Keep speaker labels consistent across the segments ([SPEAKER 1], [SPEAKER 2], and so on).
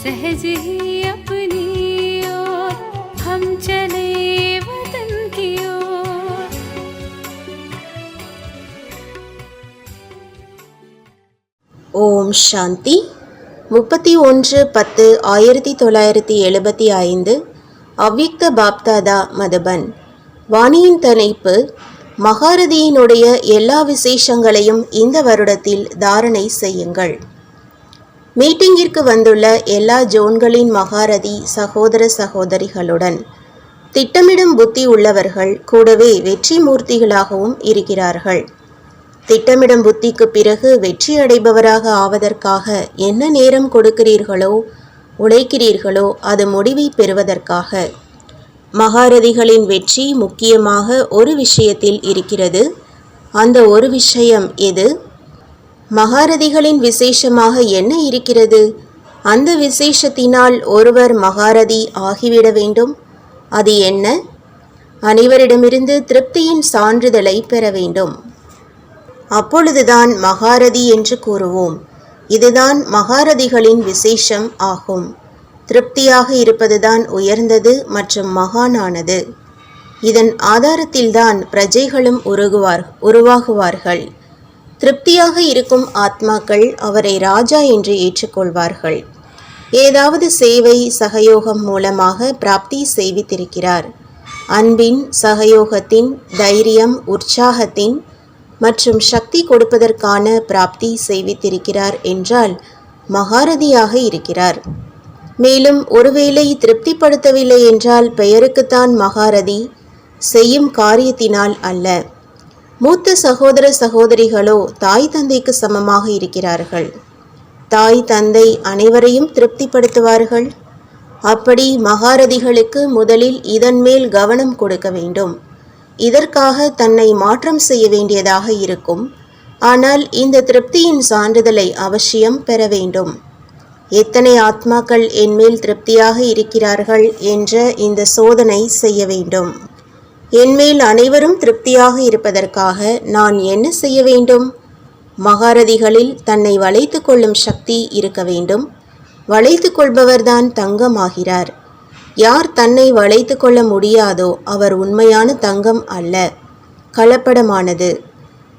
[SPEAKER 1] सहज ही अपनी ओर हम चले वतन की ओर।
[SPEAKER 2] ஓம் சாந்தி. 31-10-1975 அவ்யக்த பாப்தாதா மதுபன். வாணியின் தலைப்பு: மகாரதியினுடைய எல்லா விசேஷங்களையும் இந்த வருடத்தில் தாரணை செய்யுங்கள். மீட்டிங்கிற்கு வந்துள்ள எல்லா ஜோன்களின் மகாரதி சகோதர சகோதரிகளுடன் திட்டமிடும் புத்தி உள்ளவர்கள் கூடவே வெற்றி மூர்த்திகளாகவும் இருக்கிறார்கள். திட்டமிடும் புத்திக்கு பிறகு வெற்றி அடைபவராக ஆவதற்காக என்ன நேரம் கொடுக்கிறீர்களோ உழைக்கிறீர்களோ அது முடிவை பெறுவதற்காக. மகாரதிகளின் வெற்றி முக்கியமாக ஒரு விஷயத்தில் இருக்கிறது. அந்த ஒரு விஷயம் எது? மகாரதிகளின் விசேஷமாக என்ன இருக்கிறது? அந்த விசேஷத்தினால் ஒருவர் மகாரதி ஆகிவிட வேண்டும். அது என்ன? அனைவரிடமிருந்து திருப்தியின் சான்றிதழை பெற வேண்டும். அப்பொழுதுதான் மகாரதி என்று கூறுவோம். இதுதான் மகாரதிகளின் விசேஷம் ஆகும். திருப்தியாக இருப்பதுதான் உயர்ந்தது மற்றும் மகானானது. இதன் ஆதாரத்தில்தான் பிரஜைகளும் உருவாகுவார்கள். திருப்தியாக இருக்கும் ஆத்மாக்கள் அவரை ராஜா என்று ஏற்றுக்கொள்வார்கள். ஏதாவது சேவை சகயோகம் மூலமாக பிராப்தி செய்வித்திருக்கிறார். அன்பின், சகயோகத்தின், தைரியம், உற்சாகத்தின் மற்றும் சக்தி கொடுப்பதற்கான பிராப்தி செய்வித்திருக்கிறார் என்றால் மகாரதியாக இருக்கிறார். மேலும் ஒருவேளை திருப்திப்படுத்தவில்லை என்றால் பெயருக்குத்தான் மகாரதி, செய்யும் காரியத்தினால் அல்ல. மூத்த சகோதர சகோதரிகளோ தாய் தந்தைக்கு சமமாக இருக்கிறார்கள். தாய் தந்தை அனைவரையும் திருப்திப்படுத்துவார்கள். அப்படி மகாரதிகளுக்கு முதலில் இதன் மேல் கவனம் கொடுக்க வேண்டும். இதற்காக தன்னை மாற்றம் செய்ய வேண்டியதாக இருக்கும். ஆனால் இந்த திருப்தியின் சான்றிதழை அவசியம் பெற வேண்டும். எத்தனை ஆத்மாக்கள் என்மேல் திருப்தியாக இருக்கிறார்கள் என்ற இந்த சோதனை செய்ய வேண்டும். என்மேல் அனைவரும் திருப்தியாக இருப்பதற்காக நான் என்ன செய்ய வேண்டும்? மகாரதிகளில் தன்னை வளைத்து கொள்ளும் சக்தி இருக்க வேண்டும். வளைத்து கொள்பவர்தான் தங்கமாகிறார். யார் தன்னை வளைத்து கொள்ள முடியாதோ அவர் உண்மையான தங்கம் அல்ல, கலப்படமானது.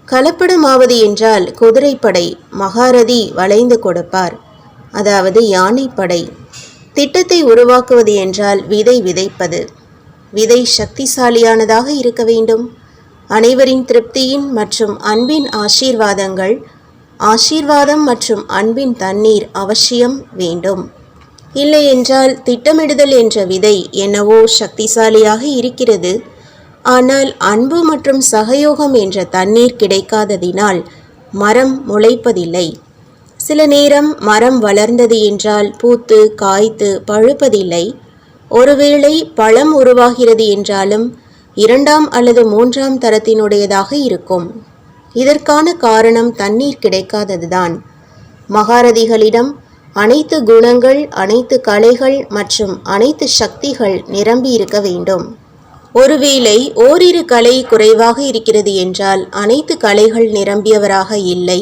[SPEAKER 2] கலப்படமாவது என்றால் குதிரைப்படை. மகாரதி வளைந்து கொடுப்பார், அதாவது யானைப்படை. திட்டத்தை உருவாக்குவது என்றால் விதை விதைப்பது. விதை சக்திசாலியானதாக இருக்க வேண்டும். அனைவரின் திருப்தியின் மற்றும் அன்பின் ஆசீர்வாதங்கள், ஆசீர்வாதம் மற்றும் அன்பின் தண்ணீர் அவசியம் வேண்டும். இல்லை என்றால் திட்டமிடுதல் என்ற விதை என்னவோ சக்திசாலியாக இருக்கிறது. ஆனால் அன்பு மற்றும் சகயோகம் என்ற தண்ணீர் கிடைக்காததினால் மரம் முளைப்பதில்லை. சில நேரம் மரம் வளர்ந்தது என்றால் பூத்து காய்த்து பழுப்பதில்லை. ஒருவேளை பழம் உருவாகிறது என்றாலும் 2ஆம் அல்லது 3ஆம் தரத்தினுடையதாக இருக்கும். இதற்கான காரணம் தண்ணீர் கிடைக்காததுதான். மகாரதிகளிடம் அனைத்து குணங்கள், அனைத்து கலைகள் மற்றும் அனைத்து சக்திகள் நிரம்பி இருக்க வேண்டும். ஒருவேளை ஓரிரு கலை குறைவாக இருக்கிறது என்றால் அனைத்து கலைகள் நிரம்பியவராக இல்லை.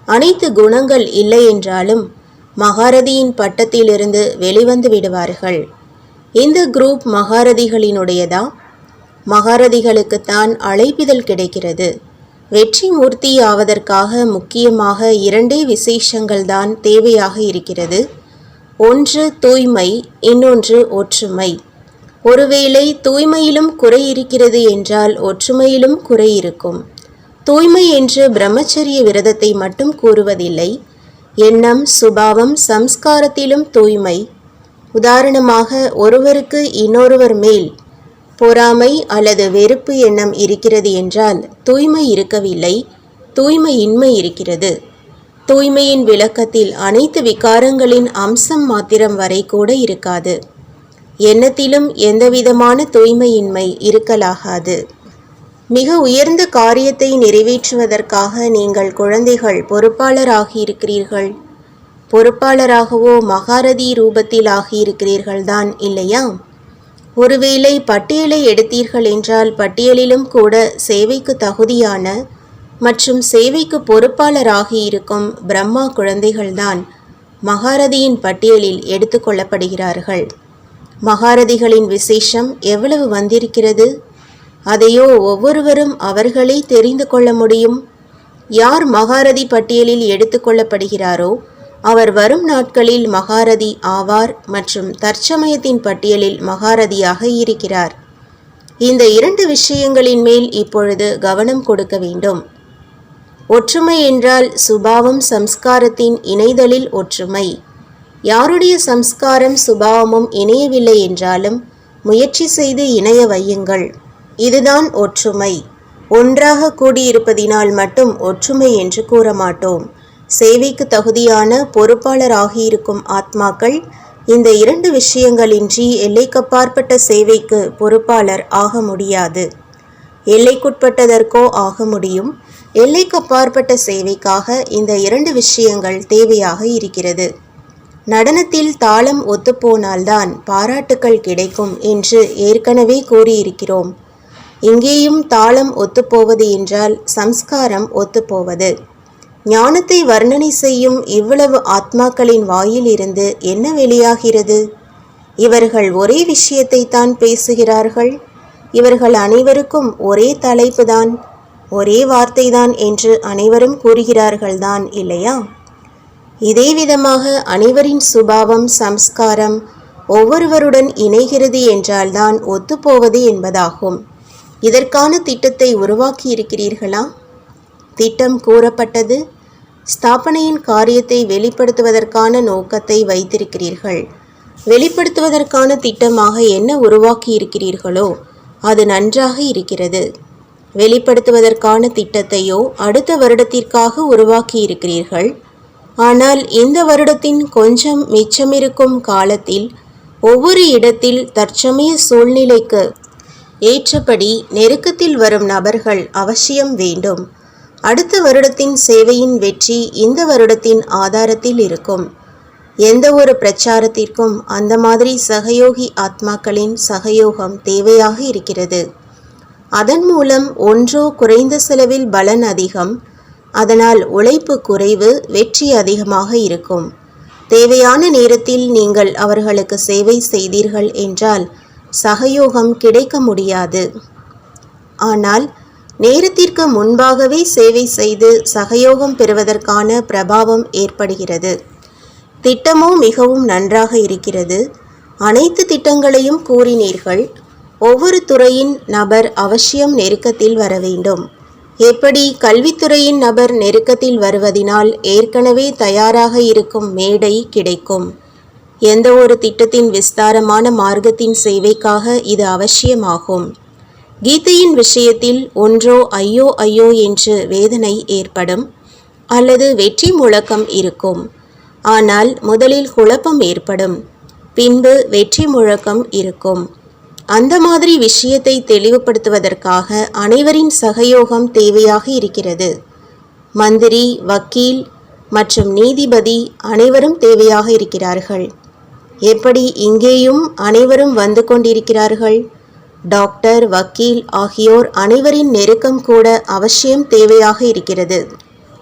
[SPEAKER 2] அனைத்து குணங்கள் இல்லை என்றாலும் மகாரதியின் பட்டத்திலிருந்து வெளிவந்து விடுவார்கள். இந்த குரூப் மகாரதிகளினுடையதா? மகாரதிகளுக்குத்தான் அழைப்பிதழ் கிடைக்கிறது. வெற்றி மூர்த்தி ஆவதற்காக முக்கியமாக 2 விசேஷங்கள் தான் தேவையாக இருக்கிறது. ஒன்று தூய்மை, இன்னொன்று ஒற்றுமை. ஒருவேளை தூய்மையிலும் குறை இருக்கிறது என்றால் ஒற்றுமையிலும் குறை இருக்கும். தூய்மை என்று பிரம்மச்சரிய விரதத்தை மட்டும் கூறுவதில்லை. எண்ணம், சுபாவம், சம்ஸ்காரத்திலும் தூய்மை. உதாரணமாக ஒருவருக்கு இன்னொருவர் மேல் பொறாமை அல்லது வெறுப்பு எண்ணம் இருக்கிறது என்றால் தூய்மை இருக்கவில்லை, தூய்மையின்மை இருக்கிறது. தூய்மையின் விளக்கத்தில் அனைத்து விகாரங்களின் அம்சம் மாத்திரம் வரை கூட இருக்காது. எண்ணத்திலும் எந்தவிதமான தூய்மையின்மை இருக்கலாகாது. மிக உயர்ந்த காரியத்தை நிறைவேற்றுவதற்காக நீங்கள் குழந்தைகள் பொறுப்பாளராகியிருக்கிறீர்கள். பொறுப்பாளராகவோ மகாரதி ரூபத்தில் ஆகியிருக்கிறீர்கள் தான் இல்லையா? ஒருவேளை பட்டியலை எடுத்தீர்கள் என்றால் பட்டியலிலும் கூட சேவைக்கு தகுதியான மற்றும் சேவைக்கு பொறுப்பாளராகி இருக்கும் பிரம்மா குழந்தைகள்தான் மகாரதியின் பட்டியலில் எடுத்துக்கொள்ளப்படுகிறார்கள். மகாரதிகளின் விசேஷம் எவ்வளவு வந்திருக்கிறது, அதையோ ஒவ்வொருவரும் அவர்களே தெரிந்து கொள்ள முடியும். யார் மகாரதி பட்டியலில் எடுத்துக்கொள்ளப்படுகிறாரோ அவர் வரும் நாட்களில் மகாரதி ஆவார் மற்றும் தற்சமயத்தின் பட்டியலில் மகாரதியாக இருக்கிறார். இந்த இரண்டு விஷயங்களின் மேல் இப்பொழுது கவனம் கொடுக்க வேண்டும். ஒற்றுமை என்றால் சுபாவம் சம்ஸ்காரத்தின் இணைதலில் ஒற்றுமை. யாருடைய சம்ஸ்காரம் சுபாவமும் இணையவில்லை என்றாலும் முயற்சி செய்து இணைய வையுங்கள். இதுதான் ஒற்றுமை. ஒன்றாக கூடியிருப்பதினால் மட்டும் ஒற்றுமை என்று கூற மாட்டோம். சேவைக்கு தகுதியான பொறுப்பாளராகியிருக்கும் ஆத்மாக்கள் இந்த இரண்டு விஷயங்களின்றி எல்லைக்கப்பாற்பட்ட சேவைக்கு பொறுப்பாளர் ஆக முடியாது. எல்லைக்குட்பட்டதற்கோ ஆக முடியும். எல்லைக்கப்பாற்பட்ட சேவைக்காக இந்த இரண்டு விஷயங்கள் தேவையாக இருக்கிறது. நடனத்தில் தாளம் ஒத்துப்போனால்தான் பாராட்டுக்கள் கிடைக்கும் என்று ஏற்கனவே கூறியிருக்கிறோம். இங்கேயும் தாளம் ஒத்துப்போவது என்றால் சம்ஸ்காரம் ஒத்துப்போவது. ஞானத்தை வர்ணனை செய்யும் இவ்வளவு ஆத்மாக்களின் வாயிலிருந்து என்ன வெளியாகிறது? இவர்கள் ஒரே விஷயத்தை தான் பேசுகிறார்கள். இவர்கள் அனைவருக்கும் ஒரே தலைப்புதான், ஒரே வார்த்தைதான் என்று அனைவரும் கூறுகிறார்கள்தான் இல்லையா? இதே விதமாக அனைவரின் சுபாவம் சம்ஸ்காரம் ஒவ்வொருவருடன் இணைகிறது என்றால்தான் ஒத்துப்போவது என்பதாகும். இதற்கான திட்டத்தை உருவாக்கி இருக்கிறீர்களா? திட்டம் கூறப்பட்டது. ஸ்தாபனையின் காரியத்தை வெளிப்படுத்துவதற்கான நோக்கத்தை வைத்திருக்கிறீர்கள். வெளிப்படுத்துவதற்கான திட்டமாக என்ன உருவாக்கி இருக்கிறீர்களோ அது நன்றாக இருக்கிறது. வெளிப்படுத்துவதற்கான திட்டத்தையோ அடுத்த வருடத்திற்காக உருவாக்கி இருக்கிறீர்கள். ஆனால் இந்த வருடத்தின் கொஞ்சம் மிச்சமிருக்கும் காலத்தில் ஒவ்வொரு இடத்தில் தற்சமய சூழ்நிலைக்கு ஏற்றபடி நெருக்கத்தில் வரும் நபர்கள் அவசியம் வேண்டும். அடுத்த வருடத்தின் சேவையின் வெற்றி இந்த வருடத்தின் ஆதாரத்தில் இருக்கும். எந்த ஒரு பிரச்சாரத்திற்கும் அந்த மாதிரி சகயோகி ஆத்மாக்களின் சகயோகம் தேவையாக இருக்கிறது. அதன் மூலம் ஒன்றோ குறைந்த செலவில் பலன் அதிகம், அதனால் உழைப்பு குறைவு, வெற்றி அதிகமாக இருக்கும். தேவையான நேரத்தில் நீங்கள் அவர்களுக்கு சேவை செய்தீர்கள் என்றால் சகயோகம் கிடைக்க முடியாது. ஆனால் நேரத்திற்கு முன்பாகவே சேவை செய்து சகயோகம் பெறுவதற்கான பிரபாவம் ஏற்படுகிறது. திட்டமோ மிகவும் நன்றாக இருக்கிறது. அனைத்து திட்டங்களையும் கூறினீர்கள். ஒவ்வொரு துறையின் நபர் அவசியம் நெருக்கத்தில் வர வேண்டும். எப்படி கல்வித்துறையின் நபர் நெருக்கத்தில் வருவதினால் ஏற்கனவே தயாராக இருக்கும் மேடை கிடைக்கும். எந்த ஒரு திட்டத்தின் விஸ்தாரமான மார்க்கத்தின் சேவைக்காக இது அவசியமாகும். கீதையின் விஷயத்தில் ஒன்றோ ஐயோ ஐயோ என்று வேதனை ஏற்படும் அல்லது வெற்றி முழக்கம் இருக்கும். ஆனால் முதலில் குழப்பம் ஏற்படும், பின்பு வெற்றி முழக்கம் இருக்கும். அந்த மாதிரி விஷயத்தை தெளிவுபடுத்துவதற்காக அனைவரின் சகயோகம் தேவையாக இருக்கிறது. மந்திரி, வக்கீல் மற்றும் நீதிபதி அனைவரும் தேவையாக இருக்கிறார்கள். எப்படி இங்கேயும் அனைவரும் வந்து கொண்டிருக்கிறார்கள். டாக்டர், வக்கீல் ஆகியோர் அனைவரின் நெருக்கம் கூட அவசியம் தேவையாக இருக்கிறது.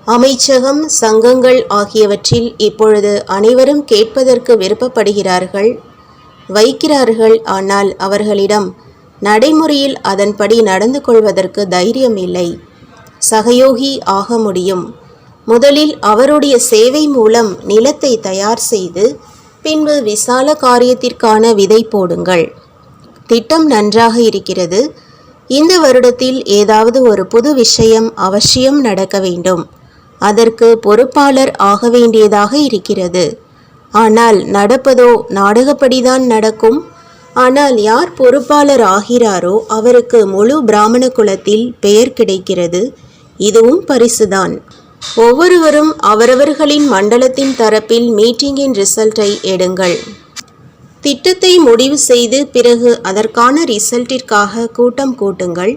[SPEAKER 2] அமைச்சகம், சங்கங்கள் ஆகியவற்றில் இப்பொழுது அனைவரும் கேட்பதற்கு விருப்பப்படுகிறார்கள், வைக்கிறார்கள். ஆனால் அவர்களிடம் நடைமுறையில் அதன்படி நடந்து கொள்வதற்கு தைரியம் இல்லை. சகயோகி ஆக முடியும். முதலில் அவருடைய சேவை மூலம் நிலத்தை தயார் செய்து பின்பு விசால காரியத்திற்கான விதை போடுங்கள். திட்டம் நன்றாக இருக்கிறது. இந்த வருடத்தில் ஏதாவது ஒரு புது விஷயம் அவசியம் நடக்க வேண்டும். அதற்கு பொறுப்பாளர் ஆக வேண்டியதாக இருக்கிறது. ஆனால் நடப்பதோ நாடகப்படிதான் நடக்கும். ஆனால் யார் பொறுப்பாளர் ஆகிறாரோ அவருக்கு முழு பிராமண குலத்தில் பெயர் கிடைக்கிறது. இதுவும் பரிசுதான். ஒவ்வொருவரும் அவரவர்களின் மண்டலத்தின் தரப்பில் மீட்டிங்கின் ரிசல்ட்டை எடுங்கள். திட்டத்தை முடிவு செய்து பிறகு அதற்கான ரிசல்ட்டிற்காக கூட்டம் கூட்டுங்கள்.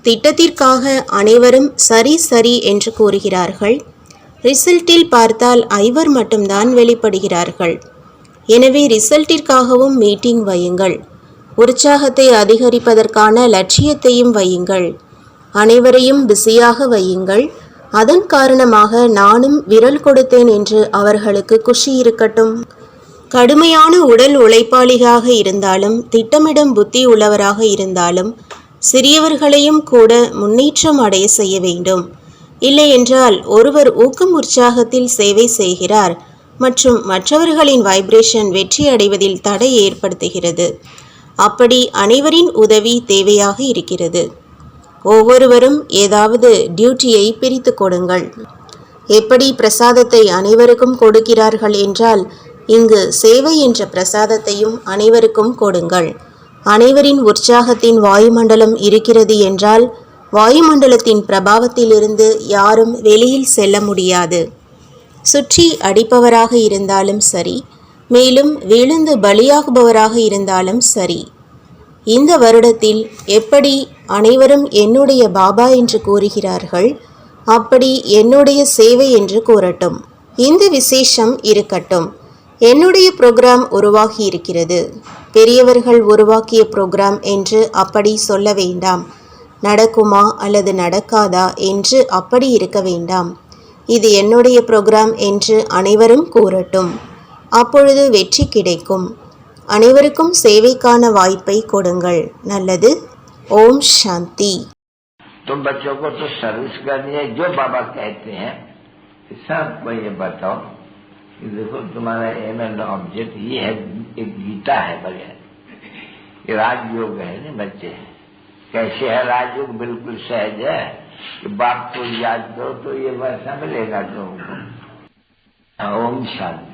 [SPEAKER 2] திட்டத்திற்காக அனைவரும் சரி சரி என்று கூறுகிறார்கள். ரிசல்ட்டில் பார்த்தால் 5 மட்டும்தான் வெளிப்படுகிறார்கள். எனவே ரிசல்ட்டிற்காகவும் மீட்டிங் வையுங்கள். உற்சாகத்தை அதிகரிப்பதற்கான லட்சியத்தையும் வையுங்கள். அனைவரையும் பிஸியாக வையுங்கள். அதன் காரணமாக நானும் விரல் கொடுத்தேன் என்று அவர்களுக்கு குஷி இருக்கட்டும். கடுமையான உடல் உழைப்பாளியாக இருந்தாலும் திட்டமிடும் புத்தி உள்ளவராக இருந்தாலும் சிறியவர்களையும் கூட முன்னேற்றம் அடைய செய்ய வேண்டும். இல்லை என்றால் ஒருவர் ஊக்கம் உற்சாகத்தில் சேவை செய்கிறார் மற்றும் மற்றவர்களின் வைப்ரேஷன் வெற்றி அடைவதில் தடை ஏற்படுத்துகிறது. அப்படி அனைவரின் உதவி தேவையாக இருக்கிறது. ஒவ்வொருவரும் ஏதாவது டியூட்டியை பிரித்து கொடுங்கள். எப்படி பிரசாதத்தை அனைவருக்கும் கொடுக்கிறார்கள் என்றால் இங்கு சேவை என்ற பிரசாதத்தையும் அனைவருக்கும் கொடுங்கள். அனைவரின் உற்சாகத்தின் வாயுமண்டலம் இருக்கிறது என்றால் வாயுமண்டலத்தின் பிரபாவத்திலிருந்து யாரும் வெளியில் செல்ல முடியாது. சுற்றி அடிப்பவராக இருந்தாலும் சரி, மேலும் விழுந்து பலியாகுபவராக இருந்தாலும் சரி, இந்த வருடத்தில் எப்படி அனைவரும் என்னுடைய பாபா என்று கூறுகிறார்கள் அப்படி என்னுடைய சேவை என்று கூறட்டும். இந்த விசேஷம் இருக்கட்டும். என்னுடைய புரோகிராம் உருவாகி இருக்கிறது. பெரியவர்கள் உருவாக்கிய புரோகிராம் என்று அப்படி சொல்ல வேண்டாம். நடக்குமா அல்லது நடக்காதா என்று அப்படி இருக்க வேண்டாம். இது என்னுடைய புரோகிராம் என்று அனைவரும் கூறட்டும். அப்பொழுது வெற்றி கிடைக்கும். அனைவருக்கும் சேவைக்கான வாய்ப்பை கொடுங்கள். நல்லது. ஓம் சாந்தி.
[SPEAKER 3] तुम बच्चों को तो सर्विस करनी है जो बाबा कहते हैं सबको ये बताओ कि देखो तुम्हारा एम एंड ऑब्जेक्ट ये है. एक गीता है बढ़िया. ये राजयोग है ना बच्चे. कैसे है राजयोग? बिल्कुल सहज है कि बाप को याद करो तो ये वैसा मिलेगा तुमको. ओम शांति.